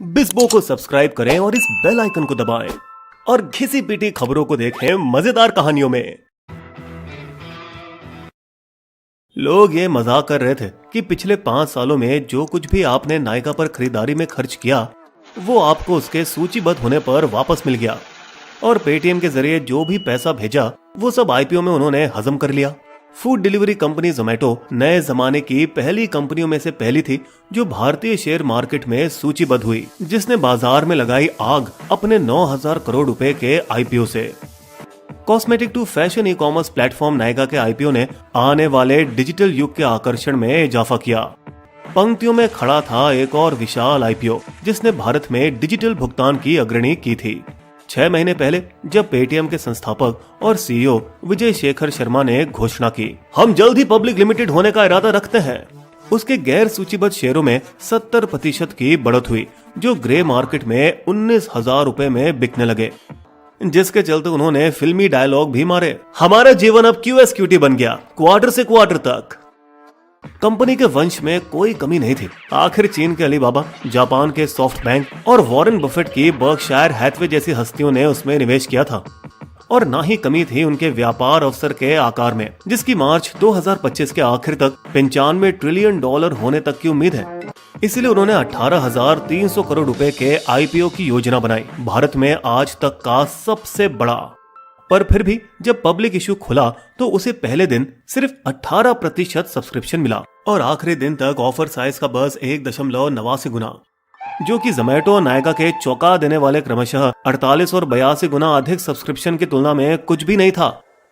बिस्बो को सब्सक्राइब करें और इस बेल आइकन को दबाएं और घिसी पिटी खबरों को देखें मजेदार कहानियों में। लोग ये मजाक कर रहे थे कि पिछले 5 सालों में जो कुछ भी आपने नायका पर खरीदारी में खर्च किया वो आपको उसके सूचीबद्ध होने पर वापस मिल गया, और पेटीएम के जरिए जो भी पैसा भेजा वो सब आईपीओ में उन्होंने हजम कर लिया। फूड डिलीवरी कंपनी जोमेटो नए जमाने की पहली कंपनियों में से पहली थी जो भारतीय शेयर मार्केट में सूचीबद्ध हुई, जिसने बाजार में लगाई आग अपने 9,000 करोड़ रुपए के आईपीओ से। Cosmetic to fashion e commerce platform Nykaa के आईपीओ ने आने वाले डिजिटल युग के आकर्षण में इजाफा किया। पंक्तियों में खड़ा था एक और विशाल आईपीओ जिसने भारत में डिजिटल भुगतान की अग्रणी की थी। 6 महीने पहले जब पेटीएम के संस्थापक और सीईओ विजय शेखर शर्मा ने घोषणा की, हम जल्द ही पब्लिक लिमिटेड होने का इरादा रखते हैं, उसके गैर सूचीबद्ध शेयरों में 70% की बढ़त हुई, जो ग्रे मार्केट में 19,000 रुपए में बिकने लगे, जिसके चलते उन्होंने फिल्मी डायलॉग भी मारे, हमारा जीवन अब QSQT बन गया, क्वार्टर से क्वार्टर तक। कंपनी के वंश में कोई कमी नहीं थी। आखिर चीन के अलीबाबा, जापान के सॉफ्ट बैंक और वॉरेन बफेट की बर्कशायर हैथवे जैसी हस्तियों ने उसमें निवेश किया था, और ना ही कमी थी उनके व्यापार अवसर के आकार में, जिसकी मार्च 2025 के आखिर तक 95 ट्रिलियन डॉलर होने तक की उम्मीद है। इसलिए उन्होंने 18,300 करोड़ रुपए के आईपीओ की योजना बनाई, भारत में आज तक का सबसे बड़ा। पर फिर भी जब पब्लिक इशू खुला तो उसे पहले दिन सिर्फ 18% सब्सक्रिप्शन मिला, और आखिरी दिन तक ऑफर साइज का बस 1.89 गुना, जो कि जोमेटो और नायका के चौंका देने वाले क्रमशः 48 और 82 गुना अधिक सब्सक्रिप्शन की तुलना में कुछ भी नहीं था।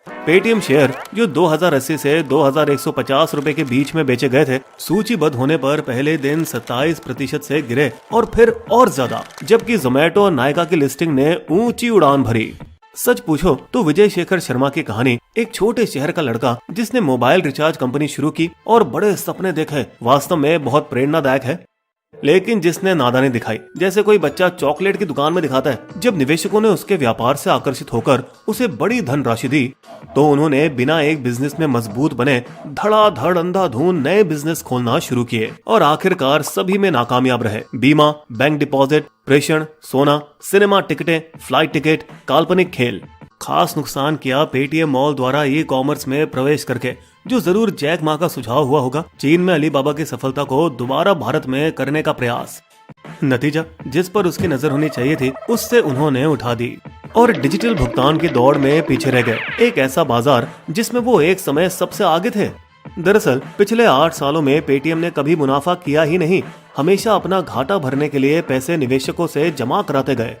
पेटीएम शेयर जो 2080 से 2,150 रुपए के बीच में बेचे गए थे, सूचीबद्ध होने पर पहले दिन 27% से गिरे और फिर और ज्यादा, जबकि जोमेटो और नायका की लिस्टिंग ने ऊंची उड़ान भरी। सच पूछो तो विजय शेखर शर्मा की कहानी एक छोटे शहर का लड़का जिसने मोबाइल रिचार्ज कंपनी शुरू की और बड़े सपने देखे, वास्तव में बहुत प्रेरणादायक है। लेकिन जिसने नादानी दिखाई, जैसे कोई बच्चा चॉकलेट की दुकान में दिखाता है। जब निवेशकों ने उसके व्यापार से आकर्षित होकर उसे बड़ी धनराशि दी तो उन्होंने बिना एक बिजनेस में मजबूत बने धड़ाधड़ अंधाधुंध नए बिजनेस खोलना शुरू किए, और आखिरकार सभी में नाकामयाब रहे। बीमा, बैंक डिपॉजिट, प्रेषण, सोना, सिनेमा टिकटें, फ्लाइट टिकट, काल्पनिक खेल। खास नुकसान किया पेटीएम मॉल द्वारा ई कॉमर्स में प्रवेश करके, जो जरूर जैक मा का सुझाव हुआ होगा। चीन में अलीबाबा की सफलता को दोबारा भारत में करने का प्रयास, नतीजा जिस पर उसकी नजर होनी चाहिए थी उससे उन्होंने उठा दी, और डिजिटल भुगतान की दौड़ में पीछे रह गए, एक ऐसा बाजार जिसमें वो एक समय सबसे आगे थे। दरअसल पिछले 8 सालों में पेटीएम ने कभी मुनाफा किया ही नहीं, हमेशा अपना घाटा भरने के लिए पैसे निवेशकों से जमा कराते गए,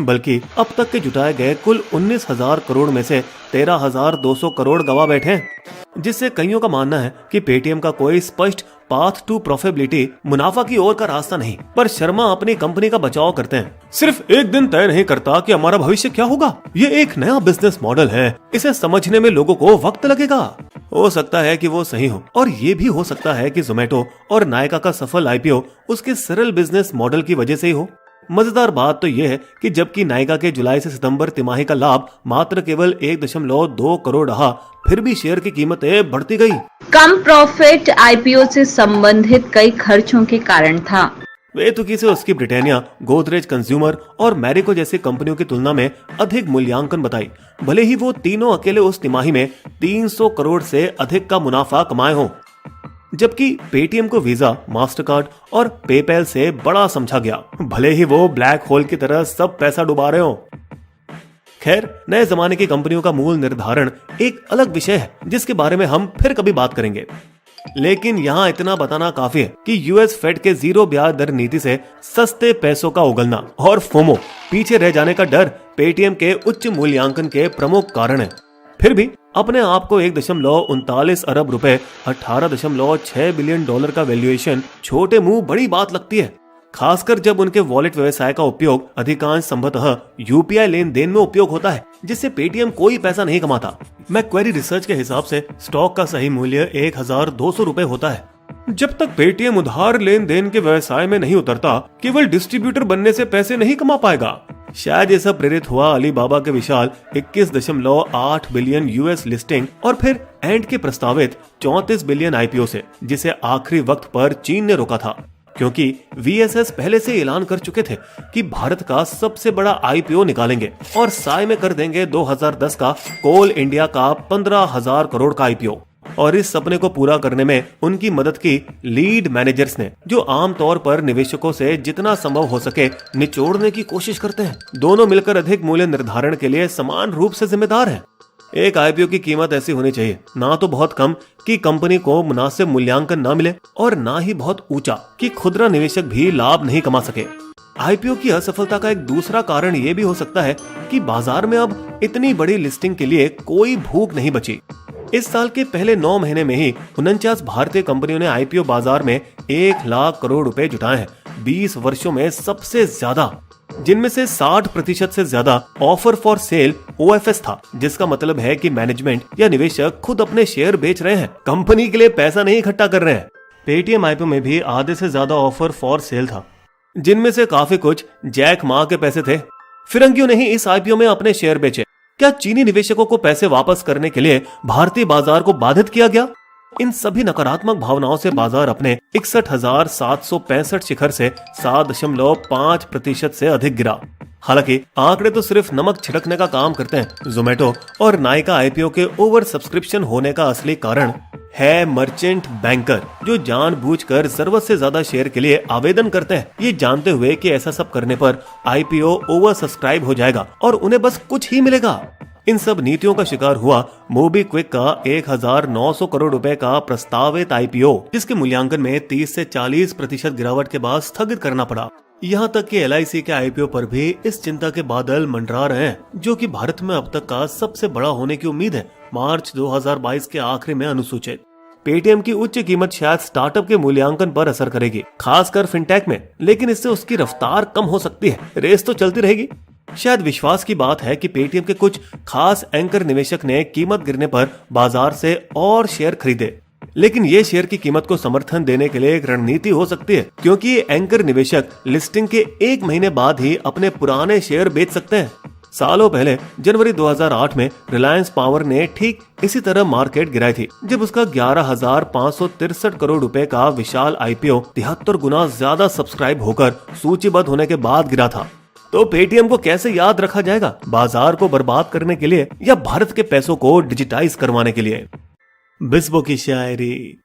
बल्कि अब तक के जुटाए गए कुल 19,000 करोड़ में से 13,200 करोड़ गवा बैठे, जिससे कईयों का मानना है कि पेटीएम का कोई स्पष्ट पाथ टू प्रॉफिटेबिलिटी, मुनाफा की ओर का रास्ता नहीं। पर शर्मा अपनी कंपनी का बचाव करते हैं, सिर्फ एक दिन तय नहीं करता कि हमारा भविष्य क्या होगा। ये एक नया बिजनेस मॉडल है, इसे समझने में लोगों को वक्त लगेगा। हो सकता है कि वो सही हो, और ये भी हो सकता है कि जोमेटो और नायका का सफल आईपीओ उसके सरल बिजनेस मॉडल की वजह से ही हो। मजेदार बात तो यह है कि जबकि नायका के जुलाई से सितंबर तिमाही का लाभ मात्र केवल 1.2 करोड़ रहा, फिर भी शेयर की कीमतें बढ़ती गई। कम प्रॉफिट आईपीओ से संबंधित कई खर्चों के कारण था। बेतुकी से उसकी ब्रिटानिया, गोदरेज कंज्यूमर और मैरिको जैसी कंपनियों की तुलना में अधिक मूल्यांकन बताई, भले ही वो तीनों अकेले उस तिमाही में 300 करोड़ से अधिक का मुनाफा कमाए हों, जबकि पेटीएम को वीजा, मास्टरकार्ड और पेपैल से बड़ा समझा गया, भले ही वो ब्लैक होल की तरह सब पैसा डुबा रहे हो। खैर, नए जमाने की कंपनियों का मूल निर्धारण एक अलग विषय है जिसके बारे में हम फिर कभी बात करेंगे। लेकिन यहाँ इतना बताना काफी है कि यूएस फेड के 0 ब्याज दर नीति से सस्ते पैसों का उगलना और फोमो, पीछे रह जाने का डर पेटीएम के उच्च मूल्यांकन के प्रमुख कारण है। फिर भी अपने आप को 1.39 अरब रुपए, 18.6 बिलियन डॉलर का वैल्यूएशन छोटे मुंह बड़ी बात लगती है, खासकर जब उनके वॉलेट व्यवसाय का उपयोग अधिकांश संभवतः यूपीआई लेन देन में उपयोग होता है, जिससे पेटीएम कोई पैसा नहीं कमाता। मैक्वेरी रिसर्च के हिसाब से स्टॉक का सही मूल्य 1,200 रुपए होता है। जब तक पेटीएम उधार लेन देन के व्यवसाय में नहीं उतरता, केवल डिस्ट्रीब्यूटर बनने से पैसे नहीं कमा पाएगा। शायद ये सब प्रेरित हुआ अलीबाबा के विशाल 21.8 बिलियन यूएस लिस्टिंग और फिर एंड के प्रस्तावित 34 बिलियन आईपीओ से, जिसे आखिरी वक्त पर चीन ने रोका था। क्योंकि VSS पहले से ऐलान कर चुके थे कि भारत का सबसे बड़ा IPO निकालेंगे और साय में कर देंगे 2010 का कोल इंडिया का 15,000 करोड़ का IPO। और इस सपने को पूरा करने में उनकी मदद की लीड मैनेजर्स ने, जो आमतौर पर निवेशकों से जितना संभव हो सके निचोड़ने की कोशिश करते हैं। दोनों मिलकर अधिक मूल्य निर्धारण के लिए समान रूप से जिम्मेदार हैं। एक IPO की कीमत ऐसी होनी चाहिए, ना तो बहुत कम कि कंपनी को मुनासिब मूल्यांकन ना मिले और ना ही बहुत ऊंचा कि खुदरा निवेशक भी लाभ नहीं कमा सके। IPO की असफलता का एक दूसरा कारण ये भी हो सकता है कि बाजार में अब इतनी बड़ी लिस्टिंग के लिए कोई भूख नहीं बची। इस साल के पहले 9 महीने में ही 49 भारतीय कंपनियों ने IPO बाजार में 1 लाख करोड़ रुपए जुटाए हैं, 20 वर्षों में सबसे ज्यादा, जिनमें से 60% से ज्यादा ऑफर फॉर सेल OFS था, जिसका मतलब है कि मैनेजमेंट या निवेशक खुद अपने शेयर बेच रहे हैं, कंपनी के लिए पैसा नहीं इकट्ठा कर रहे हैं। पेटीएम IPO में भी आधे से ज्यादा ऑफर फॉर सेल था, जिनमें से काफी कुछ जैक मा के पैसे थे। फिरंगियों ने ही इस IPO में अपने शेयर बेचे। क्या चीनी निवेशकों को पैसे वापस करने के लिए भारतीय बाजार को बाधित किया गया? इन सभी नकारात्मक भावनाओं से बाजार अपने 61,765 शिखर से 7.5% से अधिक गिरा। हालांकि आंकड़े तो सिर्फ नमक छिड़कने का काम करते हैं। जोमेटो और नायका IPO के ओवर सब्सक्रिप्शन होने का असली कारण है मर्चेंट बैंकर, जो जानबूझकर जरूरत से ज्यादा शेयर के लिए आवेदन करते हैं, ये जानते हुए कि ऐसा सब करने पर IPO ओवर सब्सक्राइब हो जाएगा और उन्हें बस कुछ ही मिलेगा। इन सब नीतियों का शिकार हुआ मोबीक्विक का 1,900 करोड़ रुपए का प्रस्तावित IPO, जिसके मूल्यांकन में 30 से 40% गिरावट के बाद स्थगित करना पड़ा। यहाँ तक कि LIC के IPO पर भी इस चिंता के बादल मंडरा रहे हैं, जो कि भारत में अब तक का सबसे बड़ा होने की उम्मीद है। मार्च 2022 के आखिरी में अनुसूचित पेटीएम की उच्च कीमत शायद स्टार्टअप के मूल्यांकन पर असर करेगी, खासकर फिनटेक में, लेकिन इससे उसकी रफ्तार कम हो सकती है। रेस तो चलती रहेगी। शायद विश्वास की बात है कि पेटीएम के कुछ खास एंकर निवेशक ने कीमत गिरने पर बाजार से और शेयर खरीदे, लेकिन ये शेयर की कीमत को समर्थन देने के लिए एक रणनीति हो सकती है, क्योंकि ये एंकर निवेशक लिस्टिंग के 1 महीने बाद ही अपने पुराने शेयर बेच सकते हैं। सालों पहले जनवरी 2008 में रिलायंस पावर ने ठीक इसी तरह मार्केट गिराई थी, जब उसका 11,563 करोड़ रुपए का विशाल IPO 73 गुना ज्यादा सब्सक्राइब होकर सूचीबद्ध होने के बाद गिरा था। तो पेटीएम को कैसे याद रखा जाएगा? बाजार को बर्बाद करने के लिए या भारत के पैसों को डिजिटाइज करवाने के लिए? बिस्बो की शायरी,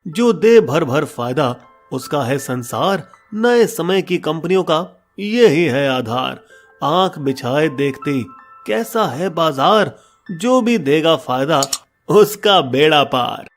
जो दे भर भर फायदा उसका है संसार, नए समय की कंपनियों का यही है आधार। आंख बिछाए देखती कैसा है बाजार, जो भी देगा फायदा उसका बेड़ा पार।